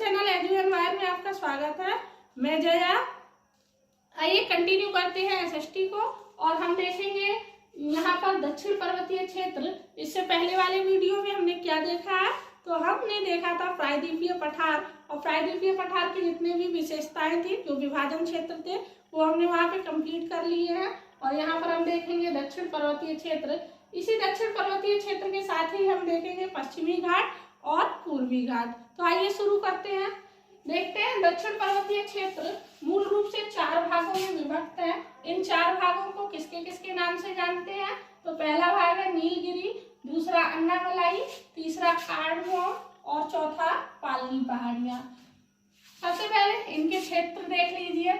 Channel edu and wire में आपका स्वागत है। मैं जया। आइए कंटिन्यू करते हैं एसएसटी को और हम देखेंगे यहाँ पर दक्षिण पर्वतीय क्षेत्र। इससे पहले वाले वीडियो में हमने क्या देखा है, तो हमने देखा था प्रायद्वीपीय पठार, और प्रायद्वीपीय पठार की जितने भी विशेषताएं थी, जो विभाजन क्षेत्र थे, वो हमने वहाँ पे कंप्लीट कर लिए हैं। और यहाँ पर हम देखेंगे दक्षिण पर्वतीय क्षेत्र। इसी दक्षिण पर्वतीय क्षेत्र के साथ ही हम देखेंगे पश्चिमी घाट और पूर्वी घाट। तो आइए शुरू करते हैं। देखते हैं दक्षिण पर्वतीय क्षेत्र मूल रूप से 4 भागों में विभक्त है। इन 4 भागों को किसके किसके नाम से जानते हैं, तो पहला भाग है नीलगिरी, दूसरा अन्नामलाई, तीसरा कार्डमोम और चौथा पालनी पहाड़ियां। सबसे पहले इनके क्षेत्र देख लीजिए।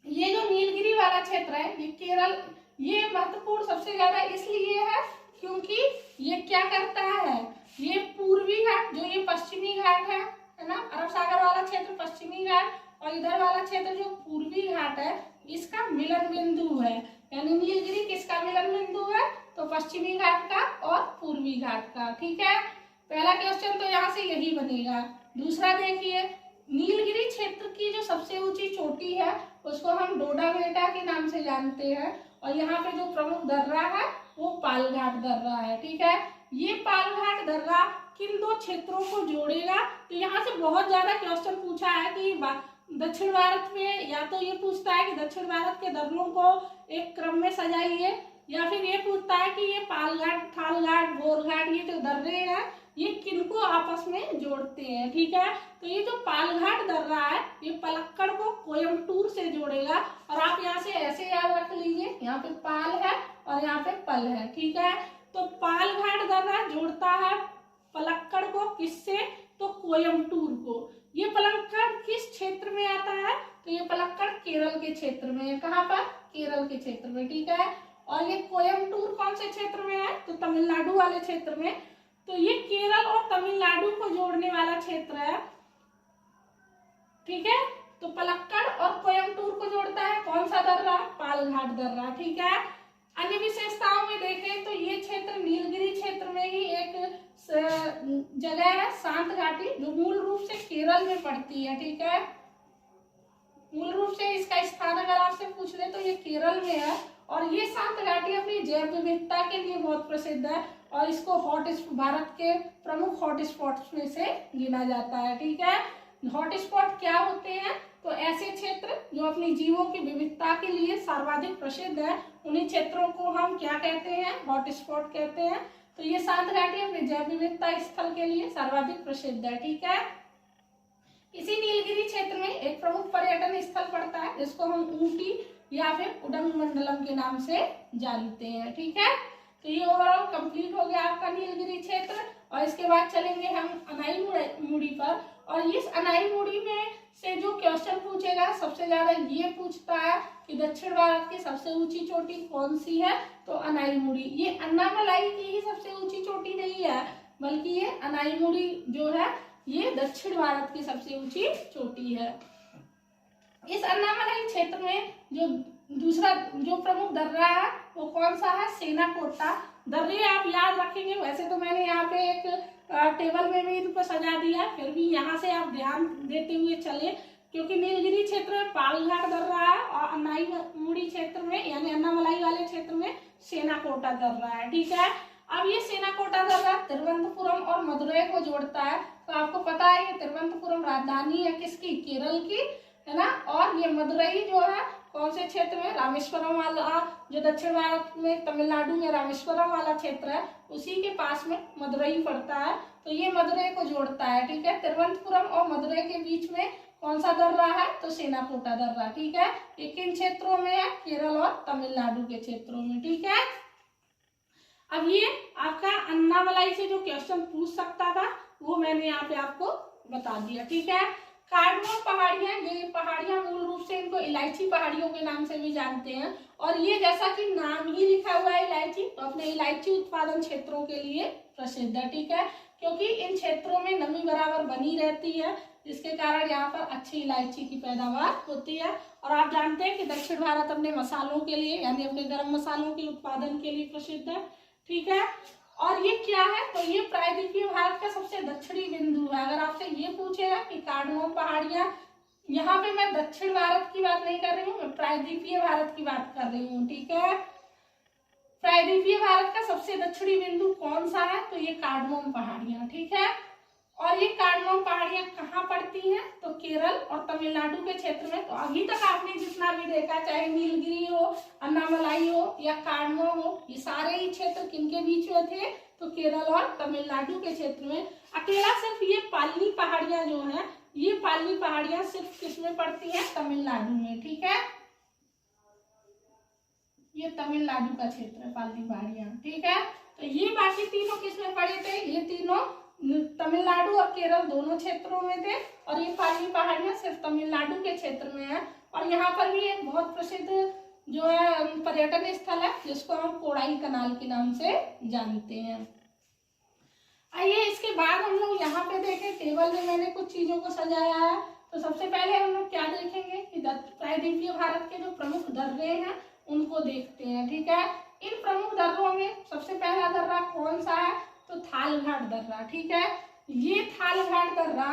ये जो नीलगिरी वाला क्षेत्र है, ये केरल, ये महत्वपूर्ण सबसे ज्यादा इसलिए है क्योंकि ये क्या करता है, ये पूर्वी घाट, जो ये पश्चिमी घाट है ना, अरब सागर वाला क्षेत्र पश्चिमी घाट, और इधर वाला क्षेत्र जो पूर्वी घाट है, इसका मिलन बिंदु है। यानी नीलगिरी किसका मिलन बिंदु है, तो पश्चिमी घाट का और पूर्वी घाट का। ठीक है, पहला क्वेश्चन तो यहाँ से यही बनेगा। दूसरा देखिए, नीलगिरी क्षेत्र की जो सबसे ऊंची चोटी है उसको हम डोडा बेटा के नाम से जानते हैं, और यहाँ पे जो प्रमुख दर्रा है वो पालघाट दर्रा है। ठीक है, ये पालघाट दर्रा किन 2 क्षेत्रों को जोड़ेगा, तो यहाँ से बहुत ज्यादा क्वेश्चन पूछा है कि दक्षिण भारत में, या तो ये पूछता है कि दक्षिण भारत के दर्रों को एक क्रम में सजाइए, या फिर ये पूछता है कि ये पालघाट, थालघाट, गोरघाट, ये जो दर्रे हैं ये किनको आपस में जोड़ते हैं। ठीक है, तो ये जो पालघाट दर्रा है ये पलक्कड़ को कोयम्बटूर से जोड़ेगा, और आप यहाँ से ऐसे याद रख लीजिए, यहाँ पे पाल है और यहाँ पे पल है। ठीक है, तो पालघाट दर्रा जोड़ता है पलक्कड़ को किससे, तो कोयम्बटूर को। ये पलक्कड़ किस क्षेत्र में आता है, तो ये पलक्कड़ केरल के क्षेत्र में है। कहाँ पर, केरल के क्षेत्र में। ठीक है, और ये कोयम्बटूर कौन से क्षेत्र में है, तो तमिलनाडु वाले क्षेत्र में। तो ये केरल और तमिलनाडु को जोड़ने वाला क्षेत्र है। ठीक है, तो पलक्कड़ और कोयम्बटूर को जोड़ता है कौन सा दर्रा, पालघाट दर्रा। ठीक है, अन्य विशेषताओं में देखें तो ये क्षेत्र नीलगिरी क्षेत्र में ही एक जगह है, शांत घाटी, जो मूल रूप से केरल में पड़ती है। ठीक है, मूल रूप से इसका स्थान अगर आपसे पूछ ले तो ये केरल में है, और ये शांत घाटी अपनी जैव विविधता के लिए बहुत प्रसिद्ध है, और इसको भारत के प्रमुख हॉटस्पॉट्स में से गिना जाता है। ठीक है, हॉटस्पॉट क्या होते हैं, तो ऐसे क्षेत्र जो अपनी जीवों की विविधता के लिए सर्वाधिक प्रसिद्ध है, उन्हीं क्षेत्रों को हम क्या कहते हैं, हॉटस्पॉट कहते हैं। तो ये शांत घाटी अपनी जैव विविधता स्थल के लिए सर्वाधिक प्रसिद्ध है। ठीक है, इसी नीलगिरी क्षेत्र में एक प्रमुख पर्यटन स्थल पड़ता है जिसको हम ऊटी या फिर उडंग मंडलम के नाम से जानते हैं। ठीक है, तो ये ओवरऑल कंप्लीट हो गया आपका नीलगिरी क्षेत्र, और इसके बाद चलेंगे हम अनाईमुड़ी पर। और इस अनाईमुड़ी में से जो क्वेश्चन पूछेगा सबसे ज्यादा ये पूछता है कि दक्षिण भारत की सबसे ऊंची चोटी कौन सी है, तो अनाईमुड़ी। ये अन्नामलाई की ही सबसे ऊंची चोटी नहीं है, बल्कि ये अनाईमुड़ी जो है ये दक्षिण भारत की सबसे ऊंची चोटी है। इस अन्नामलाई क्षेत्र में जो दूसरा जो प्रमुख दर्रा है वो कौन सा है, सेनाकोटा। दर्रे आप याद रखेंगे, वैसे तो मैंने यहाँ पे एक टेबल में भी इनको सजा दिया, फिर भी यहाँ से आप ध्यान देते हुए चले, क्योंकि नीलगिरी क्षेत्र में पालघाट दर्रा है, और अनाईमुड़ी क्षेत्र में यानी अन्नामलाई वाले क्षेत्र में सेनाकोटा दर्रा है। ठीक है, अब ये सेनाकोटा दर्रा तिरुवनंतपुरम और मदुरई को जोड़ता है। तो आपको पता है ये तिरुवनंतपुरम राजधानी है किसकी, केरल की, है ना, और ये मदुरई जो है कौन से क्षेत्र में, रामेश्वरम वाला, जो दक्षिण भारत में तमिलनाडु में रामेश्वरम वाला क्षेत्र है, उसी के पास में मदुरई पड़ता है। तो ये मदुरई को जोड़ता है। ठीक है, तिरुवनंतपुरम और मदुरई के बीच में कौन सा दर्रा है, तो सेनाकोटा दर्रा। ठीक है, ये किन क्षेत्रों में है, केरल और तमिलनाडु के क्षेत्रों में। ठीक है, अब ये आपका अन्नामलाई से जो क्वेश्चन पूछ सकता था वो मैंने यहाँ पे आपको बता दिया। ठीक है, कार्डमोम पहाड़ियां, ये पहाड़ियां मूल रूप से इनको इलायची पहाड़ियों के नाम से भी जानते हैं, और ये जैसा कि नाम ही लिखा हुआ है इलायची, तो अपने इलायची उत्पादन क्षेत्रों के लिए प्रसिद्ध है। ठीक है, क्योंकि इन क्षेत्रों में नमी बराबर बनी रहती है, जिसके कारण यहाँ पर अच्छी इलायची की पैदावार होती है। और आप जानते हैं कि दक्षिण भारत अपने मसालों के लिए यानी अपने गर्म मसालों के उत्पादन के लिए प्रसिद्ध है। ठीक है, और ये क्या क्या है, तो ये प्रायद्वीपीय भारत का सबसे दक्षिणी बिंदु है। अगर आपसे ये पूछेगा कि कार्डमोम पहाड़ियां, यहाँ पे मैं दक्षिण भारत की बात नहीं कर रही हूँ, मैं प्रायद्वीपीय भारत की बात कर रही हूँ, ठीक है। प्रायद्वीपीय भारत का सबसे दक्षिणी बिंदु कौन सा है, तो ये कार्डमोम पहाड़ियां, ठीक है। और ये कार्डमोम पहाड़ियां कहाँ पड़ती हैं, तो केरल और तमिलनाडु के क्षेत्र में। तो अभी तक आपने जितना भी देखा, चाहे नीलगिरी हो, अन्नामलाई हो या कार्डमोम हो, ये सारे ही क्षेत्र किनके बीच में थे, तो केरल और तमिलनाडु के क्षेत्र में। अकेला सिर्फ ये पालनी पहाड़ियां जो है, ये पालनी पहाड़ियां सिर्फ किसमें पड़ती हैं, तमिलनाडु में, ठीक है। ये तमिलनाडु का क्षेत्र है पालनी पहाड़ियां, ठीक है। तो ये बाकी तीनों किसमें पड़े थे, ये तीनों तमिलनाडु और केरल दोनों क्षेत्रों में थे, और ये पालनी पहाड़ियां सिर्फ तमिलनाडु के क्षेत्र में है। और यहाँ पर भी एक बहुत प्रसिद्ध जो है पर्यटन स्थल है, जिसको हम कोडाई कनाल के नाम से जानते हैं। आइए इसके बाद हम लोग यहाँ पे देखें, टेबल में मैंने कुछ चीजों को सजाया है। तो सबसे पहले हम लोग क्या देखेंगे कि प्रायद्वीपीय भारत के जो प्रमुख दर्रे हैं उनको देखते हैं, ठीक है। इन प्रमुख दर्रों में सबसे पहला दर्रा कौन सा है, तो थालघाट दर्रा, ठीक है। ये थालघाट दर्रा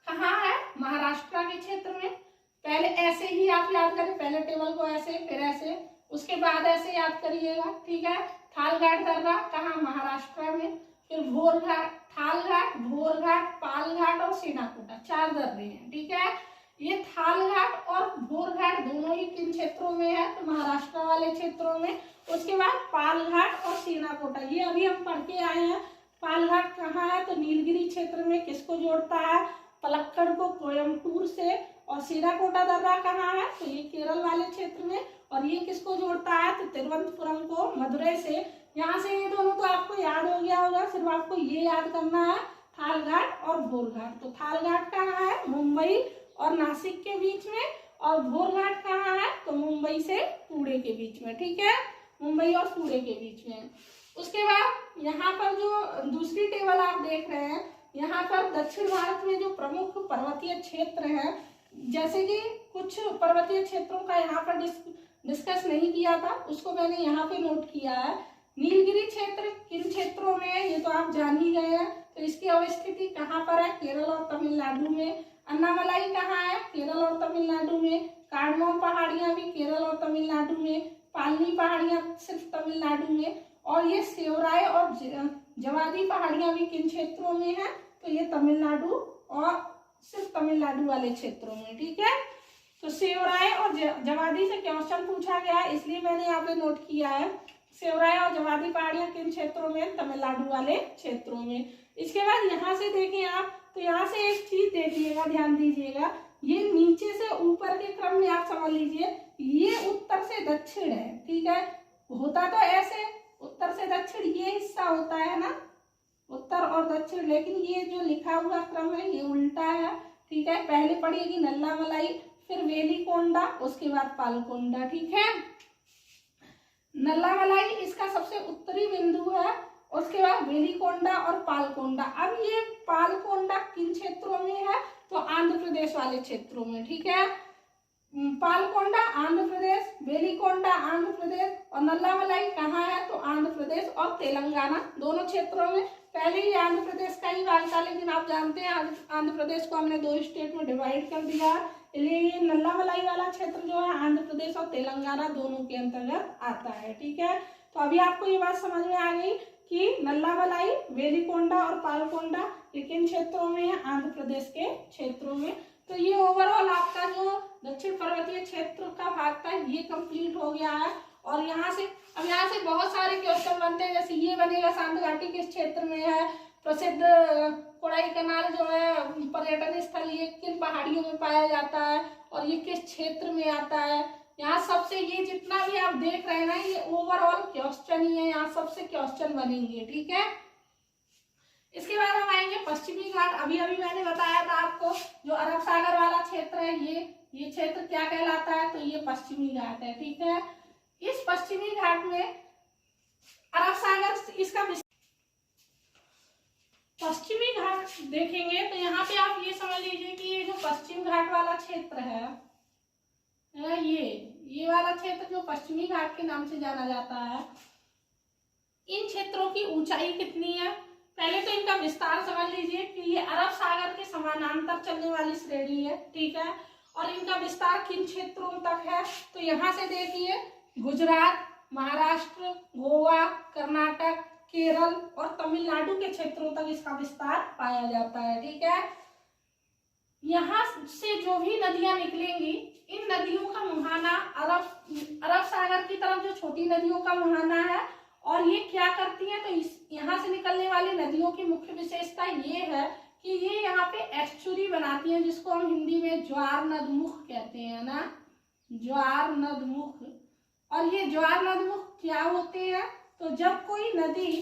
कहाँ है, महाराष्ट्र के क्षेत्र में। पहले ऐसे ही आप याद करें, पहले टेबल को ऐसे, फिर ऐसे, उसके बाद ऐसे याद करिएगा, ठीक है। थालघाट दर्रा कहाँ, महाराष्ट्र में। फिर भोरघाट, थालघाट, भोरघाट, पालघाट और सीनाकोटा, 4 दर्रे हैं, ठीक है। ये थालघाट और भोरघाट दोनों ही किन क्षेत्रों में है, तो महाराष्ट्र वाले क्षेत्रों में। उसके बाद पालघाट और सीनाकोटा, ये अभी हम पढ़ के आए हैं। पालघाट कहाँ है, तो नीलगिरी क्षेत्र में। किसको जोड़ता है, पलक्कड़ को कोयम्बटूर से। और सीनाकोटा दर्रा कहाँ है, तो ये केरल वाले क्षेत्र में। और ये किसको जोड़ता है, तो तिरुवनंतपुरम को मदुरई से। यहाँ से ये दोनों तो आपको याद हो गया होगा, सिर्फ आपको ये याद करना है, थालघाट और भोरघाट। तो थालघाट कहाँ है, मुंबई और नासिक के बीच में। और भोरघाट कहाँ है, तो मुंबई से पुणे के बीच में, ठीक है, मुंबई और पुणे के बीच में। उसके बाद यहाँ पर जो दूसरी टेबल आप देख रहे हैं, यहाँ पर दक्षिण भारत में जो प्रमुख पर्वतीय क्षेत्र हैं, जैसे कि कुछ पर्वतीय क्षेत्रों का यहाँ पर डिस्कस नहीं किया था, उसको मैंने यहाँ पे नोट किया है। नीलगिरी क्षेत्र किन क्षेत्रों में है, ये तो आप जान ही गए हैं। तो इसकी अवस्थिति कहाँ पर है, केरल और तमिलनाडु में। अन्नामलाई कहाँ है, केरल और तमिलनाडु में। कार्डमोम पहाड़ियां भी केरल और तमिलनाडु में। पालनी पहाड़ियां सिर्फ तमिलनाडु में। और ये सेवराय और जवादी पहाड़ियां भी किन क्षेत्रों में है, तो ये तमिलनाडु और सिर्फ तमिलनाडु वाले क्षेत्रों में, ठीक है। तो सेवराय और जवादी से क्वेश्चन पूछा गया है, इसलिए मैंने यहाँ पे नोट किया है। सेवराय और जवादी पहाड़ियां किन क्षेत्रों में, तमिलनाडु वाले क्षेत्रों में। इसके बाद यहाँ से देखें आप, तो यहाँ से एक चीज देखिएगा, ध्यान दीजिएगा, ये नीचे से ऊपर के क्रम में आप समझ लीजिए, ये उत्तर से दक्षिण है, ठीक है। होता तो ऐसे उत्तर से दक्षिण ये हिस्सा होता है ना, उत्तर और दक्षिण, लेकिन ये जो लिखा हुआ क्रम है ये उल्टा है, ठीक है। पहले पढ़ेगी नल्लामलाई, फिर वेलिकोंडा, उसके बाद पालकोंडा, ठीक है। नल्लामलाई इसका सबसे उत्तरी बिंदु है, उसके बाद वेलिकोंडा और पालकोंडा। अब ये पालकोंडा किन क्षेत्रों में है, तो आंध्र प्रदेश वाले क्षेत्रों में, ठीक है। पालकोंडा आंध्र प्रदेश, वेलिकोंडा आंध्र प्रदेश और नल्लामलाई कहाँ है, तो आंध्र प्रदेश और तेलंगाना दोनों क्षेत्रों में। पहले ही आंध्र प्रदेश का ही भाग था, लेकिन आप जानते हैं आंध्र प्रदेश को हमने 2 स्टेट में डिवाइड कर दिया, इसलिए ये नल्लामलाई वाला क्षेत्र जो है आंध्र प्रदेश और तेलंगाना दोनों के अंतर्गत आता है, ठीक है। तो अभी आपको ये बात समझ में आ गई कि नल्लामलाई, वेलिकोंडा और पालकोंडा ये किन क्षेत्रों में है, आंध्र प्रदेश के क्षेत्रों में। तो ये ओवरऑल आपका जो दक्षिण पर्वतीय क्षेत्र का भाग था ये कंप्लीट हो गया है। और यहाँ से बहुत सारे क्वेश्चन बनते हैं, जैसे ये बनेगा, सांत घाटी किस क्षेत्र में है, प्रसिद्ध कोडाई कनाल जो है पर्यटन स्थल ये किन पहाड़ियों में पाया जाता है और ये किस क्षेत्र में आता है। यहाँ सबसे ये जितना भी आप देख रहे हैं ना, ये ओवरऑल क्वेश्चन ही है, यहाँ सबसे क्वेश्चन बनेंगे, ठीक है। इसके बाद हम आएंगे पश्चिमी घाट। अभी मैंने बताया था आपको, जो अरब सागर वाला क्षेत्र है ये क्षेत्र क्या कहलाता है, तो ये पश्चिमी घाट है, ठीक है। इस पश्चिमी घाट में अरब सागर, इसका पश्चिमी घाट देखेंगे तो यहाँ पे आप ये समझ लीजिए कि ये जो पश्चिम घाट वाला क्षेत्र है, ये वाला क्षेत्र जो पश्चिमी घाट के नाम से जाना जाता है, इन क्षेत्रों की ऊंचाई कितनी है? पहले तो इनका विस्तार समझ लीजिए कि ये अरब सागर के समानांतर चलने वाली श्रेणी है, ठीक है। और इनका विस्तार किन क्षेत्रों तक है? तो यहाँ से देखिए गुजरात, महाराष्ट्र, गोवा, कर्नाटक, केरल और तमिलनाडु के क्षेत्रों तक इसका विस्तार पाया जाता है, ठीक है। यहाँ से जो भी नदियां निकलेंगी, इन नदियों का मुहाना अरब सागर की तरफ जो छोटी नदियों का मुहाना है, और ये क्या करती हैं? तो यहाँ से निकलने वाली नदियों की मुख्य विशेषता ये है कि ये यहाँ पे एस्चुरी बनाती हैं, जिसको हम हिंदी में ज्वार नदमुख कहते हैं ना, ज्वार नदमुख। और ये ज्वार नदमुख क्या होते हैं? तो जब कोई नदी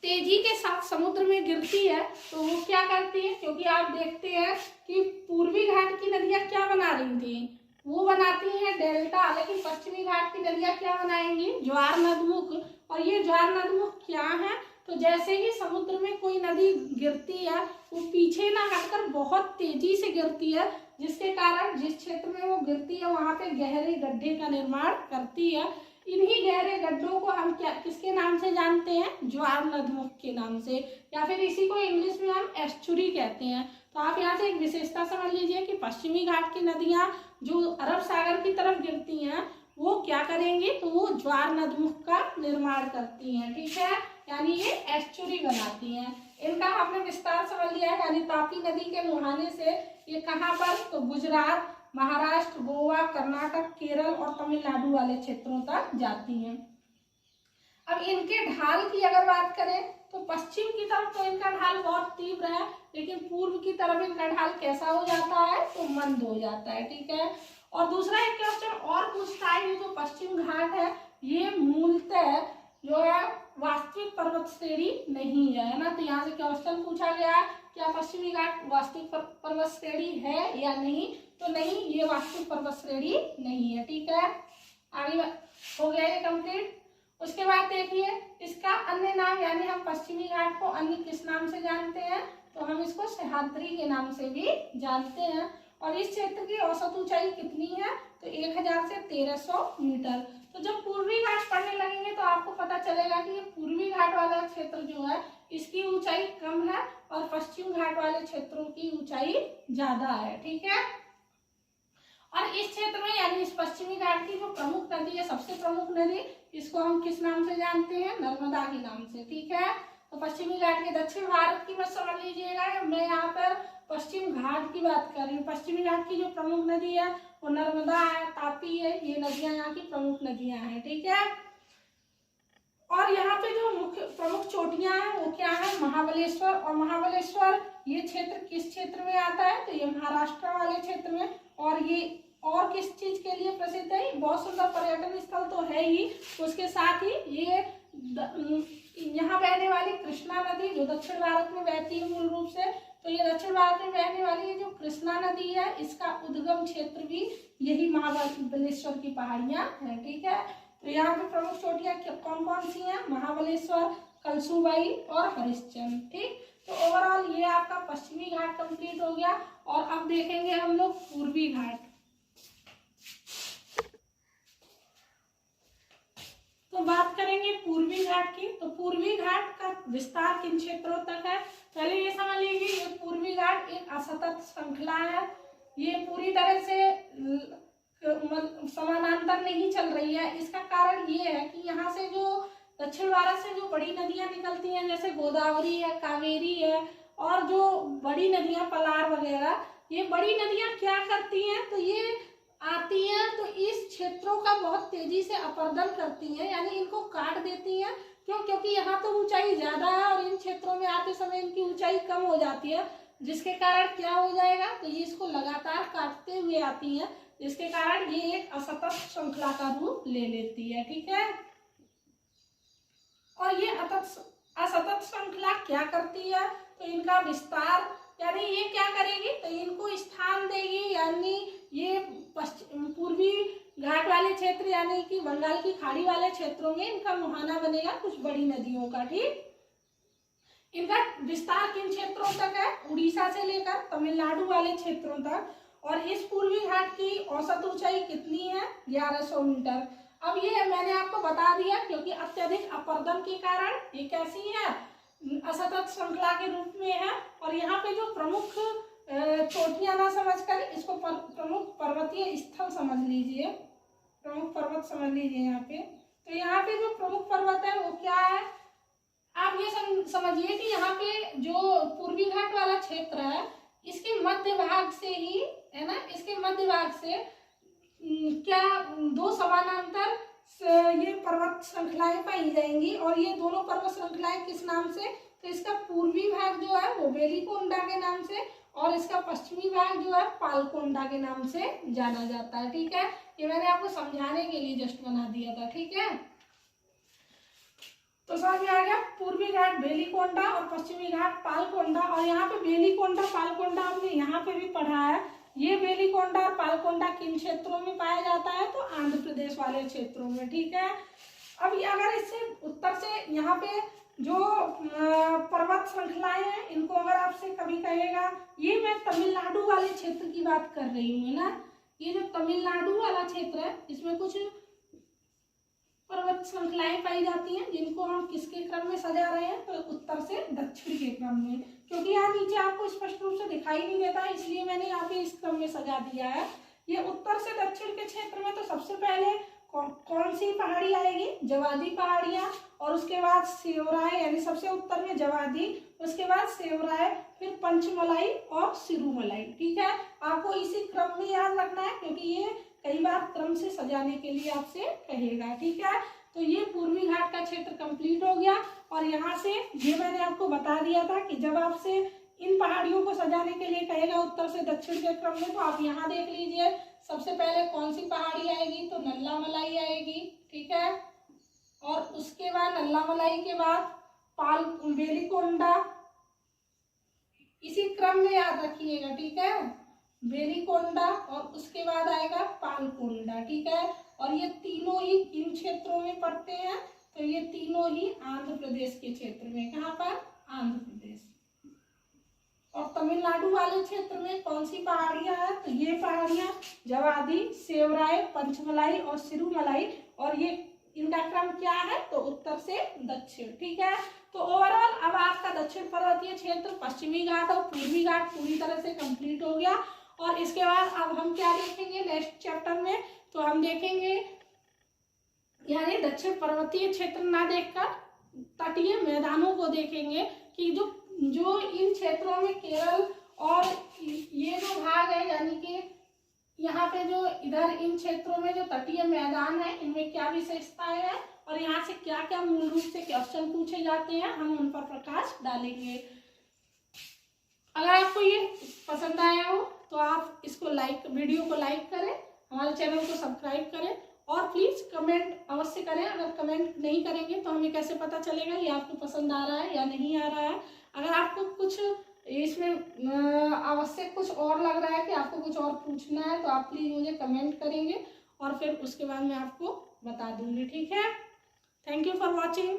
तेजी के साथ समुद्र में गिरती है तो वो क्या करती है, क्योंकि आप देखते हैं कि पूर्वी घाट की नदियां क्या बना रही थी, वो बनाती हैं डेल्टा, लेकिन पश्चिमी घाट की नदियां क्या बनाएंगी? ज्वार नदमुख। और ये ज्वार नदमुख क्या है? तो जैसे ही समुद्र में कोई नदी गिरती है वो पीछे ना हटकर बहुत तेजी से गिरती है, जिसके कारण जिस क्षेत्र में वो गिरती है वहां पे गहरे गड्ढे का निर्माण करती है। इन्हीं गहरे गड्ढों को हम क्या किसके नाम से जानते हैं? ज्वार नदमुख के नाम से, या फिर इसी को इंग्लिश में हम एस्चुरी कहते हैं। तो आप यहाँ से एक विशेषता समझ लीजिए कि पश्चिमी घाट की नदियां जो अरब सागर की तरफ गिरती हैं वो क्या करेंगी? तो वो ज्वार नदमुख का निर्माण करती हैं, ठीक है, यानी ये एस्चुरी बनाती हैं। इनका आपने विस्तार समझ लिया है, यानी तापी नदी के मुहाने से ये कहाँ पर? तो गुजरात, महाराष्ट्र, गोवा, कर्नाटक, केरल और तमिलनाडु वाले क्षेत्रों तक जाती हैं। अब इनके ढाल की अगर बात करें तो पश्चिम की तरफ तो इनका ढाल बहुत तीव्र है, लेकिन पूर्व की तरफ इनका ढाल कैसा हो जाता है? तो मंद हो जाता है, ठीक है। और दूसरा एक क्वेश्चन और पूछता है, ये जो पश्चिम घाट है ये मूलतः जो है वास्तविक पर्वत श्रेणी नहीं है ना। तो यहाँ से क्वेश्चन पूछा गया क्या पश्चिमी घाट वास्तविक पर्वत श्रेणी है या नहीं? तो नहीं, ये वास्तविक पर्वत श्रेणी नहीं है, ठीक है। आगे हो गया ये कंप्लीट। उसके बाद देखिए इसका अन्य नाम, यानी हम पश्चिमी घाट को अन्य किस नाम से जानते हैं? तो हम इसको सह्याद्री के नाम से भी जानते हैं। और इस क्षेत्र की औसत ऊंचाई कितनी है? तो 1000 से 1300 मीटर। तो जब पूर्वी घाट पढ़ने लगेंगे तो आपको पता चलेगा कि ये पूर्वी घाट वाला क्षेत्र जो है इसकी ऊंचाई कम है और पश्चिम घाट वाले क्षेत्रों की ऊंचाई ज्यादा है, ठीक है। और इस क्षेत्र में यानी इस पश्चिमी घाट की जो प्रमुख नदी है, सबसे प्रमुख नदी, इसको हम किस नाम से जानते हैं? नर्मदा के नाम से, ठीक है। तो पश्चिमी घाट के दक्षिण भारत की बात समझ लीजिएगा, मैं यहाँ पर पश्चिम घाट की बात कर रही हूँ। पश्चिमी घाट की जो प्रमुख नदी है वो नर्मदा है, तापी है, ये नदियां यहाँ की प्रमुख नदियां हैं, ठीक है। और यहाँ पे जो मुख्य प्रमुख चोटियां हैं वो क्या है? महाबलेश्वर। और महाबलेश्वर ये क्षेत्र किस क्षेत्र में आता है? तो ये महाराष्ट्र वाले क्षेत्र में। और ये और किस चीज के लिए प्रसिद्ध है? बहुत सुंदर पर्यटन स्थल तो है ही, उसके साथ ही ये यहाँ बहने वाली कृष्णा नदी जो दक्षिण भारत में बहती है मूल रूप से, तो ये दक्षिण भारत में बहने वाली ये जो कृष्णा नदी है इसका उद्गम क्षेत्र भी यही महाबलेश्वर की पहाड़ियां हैं, ठीक है। तो यहाँ पे प्रमुख चोटियां कौन कौन सी हैं? महाबलेश्वर, कलसूबाई और हरिश्चंद्र, ठीक। तो ओवरऑल ये आपका पश्चिमी घाट कंप्लीट हो गया। और अब देखेंगे हम लोग पूर्वी घाट। तो बात करेंगे पूर्वी घाट की। तो पूर्वी घाट का विस्तार किन क्षेत्रों तक है? पहले ये समझ लीजिए ये पूर्वी घाट एक असतत श्रृंखला है, ये पूरी तरह से समानांतर नहीं चल रही है। इसका कारण ये है कि यहाँ से जो दक्षिण भारत से जो बड़ी नदियां निकलती हैं जैसे गोदावरी है, कावेरी है और जो बड़ी नदियां पलार वगैरह, ये बड़ी नदियां क्या करती हैं? तो ये आती हैं तो इस क्षेत्रों का बहुत तेजी से अपरदन करती हैं, यानी इनको काट देती हैं। क्यों? क्योंकि यहाँ तो ऊंचाई ज्यादा है और इन क्षेत्रों में आते समय इनकी ऊंचाई कम हो जाती है, जिसके कारण क्या हो जाएगा? तो ये इसको लगातार काटते हुए आती है, जिसके कारण ये एक असतत श्रृंखला का रूप ले लेती है, ठीक है। और ये असतत श्रृंखला क्या करती है? तो इनका विस्तार, यानी ये क्या करेगी? तो इनको स्थान देगी, यानी ये पूर्वी घाट वाले क्षेत्र यानी कि बंगाल की खाड़ी वाले क्षेत्रों में इनका मुहाना बनेगा कुछ बड़ी नदियों का, ठीक। इनका विस्तार किन क्षेत्रों तक है? उड़ीसा से लेकर तमिलनाडु वाले क्षेत्रों तक। और इस पूर्वी घाट की औसत ऊंचाई कितनी है? 1100 मीटर। अब ये मैंने आपको बता दिया, क्योंकि अत्यधिक अपरदन के कारण ये कैसी है, असतत श्रृंखला के रूप में है। और यहाँ पे जो प्रमुख चोटियां ना समझकर इसको प्रमुख पर्वतीय स्थल समझ लीजिए, प्रमुख पर्वत समझ लीजिए यहाँ पे। तो यहाँ पे जो प्रमुख पर्वत है वो क्या है, आप ये समझिए कि यहाँ पे जो पूर्वी घाट वाला क्षेत्र है इसके मध्य भाग से ही है ना, इसके मध्य भाग से क्या दो समानांतर ये पर्वत श्रृंखलाएं पाई जाएंगी। और ये दोनों पर्वत श्रृंखलाएं किस नाम से, तो इसका पूर्वी भाग जो है वो बेलीकोंडा के नाम से और इसका पश्चिमी भाग जो है पालकोंडा के नाम से जाना जाता है। ठीक है, ये मैंने आपको समझाने के लिए जस्ट बना दिया था। ठीक है, तो समझ में आ गया, पूर्वी घाट बेलीकोंडा और पश्चिमी घाट पालकोंडा। और यहाँ पे बेलीकोंडा पालकोंडा हमने यहाँ पे भी पढ़ा है। ये बेलीकोंडा और पालकोंडा किन क्षेत्रों में पाया जाता है, तो आंध्र प्रदेश वाले क्षेत्रों में। ठीक है, अब अगर इससे उत्तर से यहाँ पे जो पर्वत श्रृंखलाएं हैं इनको अगर आपसे कभी कहेगा, ये मैं तमिलनाडु वाले क्षेत्र की बात कर रही हूँ ना, ये जो तमिलनाडु वाला क्षेत्र है इसमें कुछ पर्वत श्रृंखलाएं पाई जाती हैं जिनको हम किसके क्रम में सजा रहे हैं, तो उत्तर से दक्षिण के क्रम में। क्योंकि यहाँ नीचे आपको स्पष्ट रूप से दिखाई नहीं देता है इसलिए मैंने यहाँ पे इस क्रम में सजा दिया है। ये उत्तर से दक्षिण के क्षेत्र में तो सबसे पहले कौन सी पहाड़ी आएगी, जवादी पहाड़ियाँ, और उसके बाद सेवराय, यानी सबसे उत्तर में जवादी, उसके बाद सेवराय, फिर पंचमलाई और सिरुमलाई। ठीक है, आपको इसी क्रम में याद रखना है क्योंकि ये कई बार क्रम से सजाने के लिए आपसे कहेगा। ठीक है, तो ये पूर्वी घाट का क्षेत्र कंप्लीट हो गया। और यहाँ से ये मैंने आपको बता दिया था कि जब आपसे इन पहाड़ियों को सजाने के लिए कहेगा उत्तर से दक्षिण के क्रम में, तो आप यहाँ देख लीजिए सबसे पहले कौन सी पहाड़ी आएगी, तो नल्ला मलाई आएगी। ठीक है, और उसके बाद नल्ला मलाई के बाद बेलीकोंडा, इसी क्रम में याद रखिएगा। ठीक है, बेलीकोंडा और उसके बाद आएगा पालकोंडा। ठीक है, और ये तीनों ही इन क्षेत्रों में पड़ते हैं, तो ये तीनों ही आंध्र प्रदेश के क्षेत्र में, कहाँ पर, आंध्र प्रदेश। और तमिलनाडु वाले क्षेत्र में कौन सी पहाड़ियां हैं, तो ये पहाड़ियां जवादी, सेवराय, पंचमलाई और सिरुमलाई, और ये इनका क्रम क्या है, तो उत्तर से दक्षिण। ठीक है, तो ओवरऑल अब आपका दक्षिण पर्वतीय क्षेत्र, पश्चिमी घाट और पूर्वी घाट पूरी तरह से कंप्लीट हो गया। और इसके बाद अब हम क्या देखेंगे नेक्स्ट चैप्टर में, तो हम देखेंगे यानी दक्षिण पर्वतीय क्षेत्र ना देखकर तटीय मैदानों को देखेंगे कि जो इन क्षेत्रों में केरल और ये जो भाग है, यानी कि यहाँ पे जो इधर इन क्षेत्रों में जो तटीय मैदान है इनमें क्या विशेषताएं हैं और यहाँ से क्या क्या मूल रूप से क्वेश्चन पूछे जाते हैं, हम उन पर प्रकाश डालेंगे। अगर आपको ये पसंद आया हो तो आप इसको वीडियो को लाइक करें, हमारे चैनल को सब्सक्राइब करें और प्लीज कमेंट अवश्य करें। अगर कमेंट नहीं करेंगे तो हमें कैसे पता चलेगा ये आपको पसंद आ रहा है या नहीं आ रहा है। अगर आपको कुछ इसमें आवश्यक कुछ और लग रहा है कि आपको कुछ और पूछना है तो आप प्लीज मुझे कमेंट करेंगे और फिर उसके बाद मैं आपको बता दूंगी। ठीक है, थैंक यू फॉर वॉचिंग।